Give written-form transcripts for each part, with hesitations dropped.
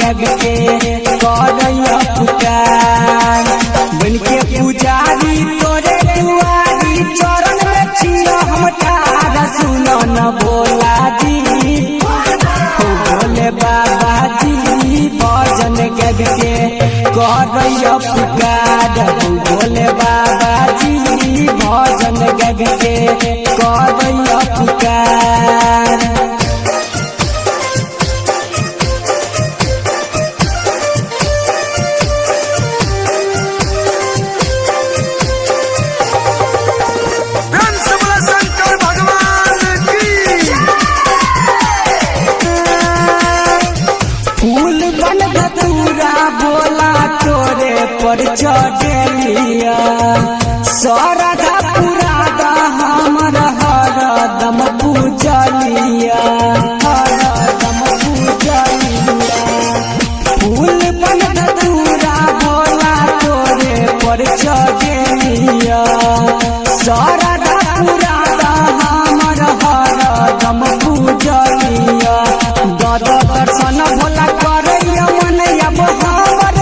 गग के करैया पुकार बन के पुजारी तोरे दुआरी चरण में छिया हम ठाड़ सुन न भोला जी हो भोले बाबा जी भजन गग के करैया पुकार हो भोले बाबा जी भजन गग के करैया पुकार पर चढ़ेलिया सरधा पुरादा हमर हरदम पूजलिया हरदम पूजलिया फूल बन धतूरा भोला तोरे पर चढ़ेलिया सरधा पुरादा हमर हरदम पूजलिया गद दर्शन भोला करैया मन अब हमर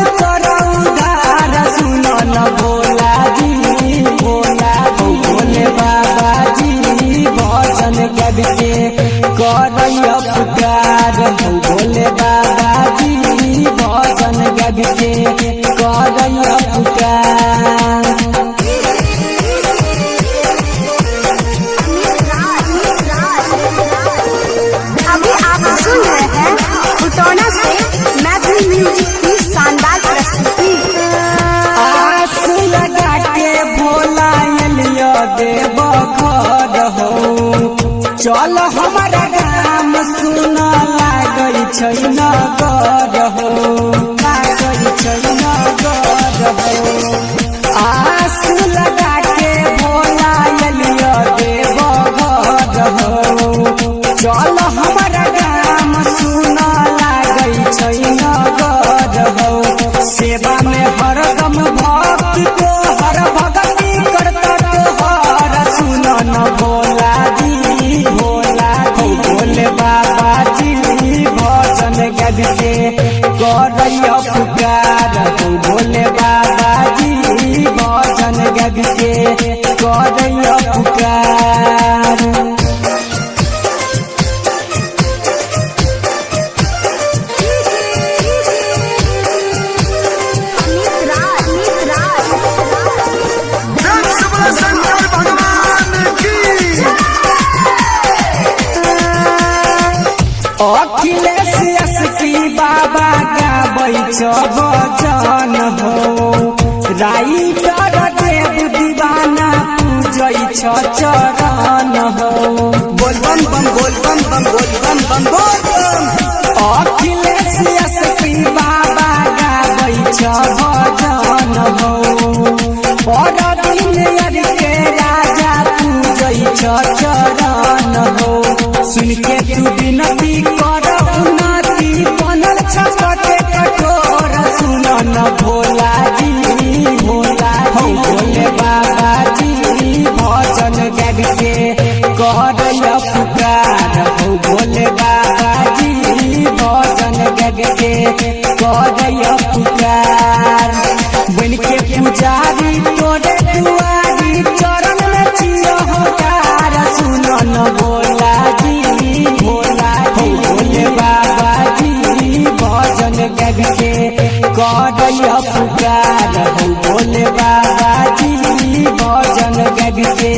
भोला जी भोला भोले बाबा जी भजन गग के करैया पुकार भोले बाबा जी भजन गग के करैया पुकार अभी आप सुन रहे हैं उटौना से मैथिली म्यूजिक की शानदार प्रस्तुति। देव घर हो चल हमारा गाम सुन लागै छै नगर हो लागै छै नगर हो आस लगा के भोला एलिया देव घर हो चल हमारा गाम सुन लागै छै नगर हो सेवा में हरदम भक्त को हर भगती करता न भोला जी भोला भोले बाबा जी भजन गग के करैया पुकार भोले बाबा जी भजन गग के करैया पुकार अखिलेश यसकी बाबा गाबै छ भजन हो राइटर देव दीवाना पूजै छ चरण हो बोल बम बम बोल बम बम बोल बम बम बोल बम अखिलेश यसकी बाबा गाबै छ भजन हो पर दिन अर के राजा पूजै छ चरण हो सुन के तू विनती कर उन्नति बनल छपटे कठोर सुन न भोला जी भोला भोले बाबा जी भजन गग के करैया पुकार भोले बाबा जी भजन गग के करैया पुकार बन के पुजारी तोरे दुआरी चरण में छियो होकार सुन न भोला जी भोला भोले बाबा जी भजन गग के करैया पुकार भोले बाबा जी भजन गग के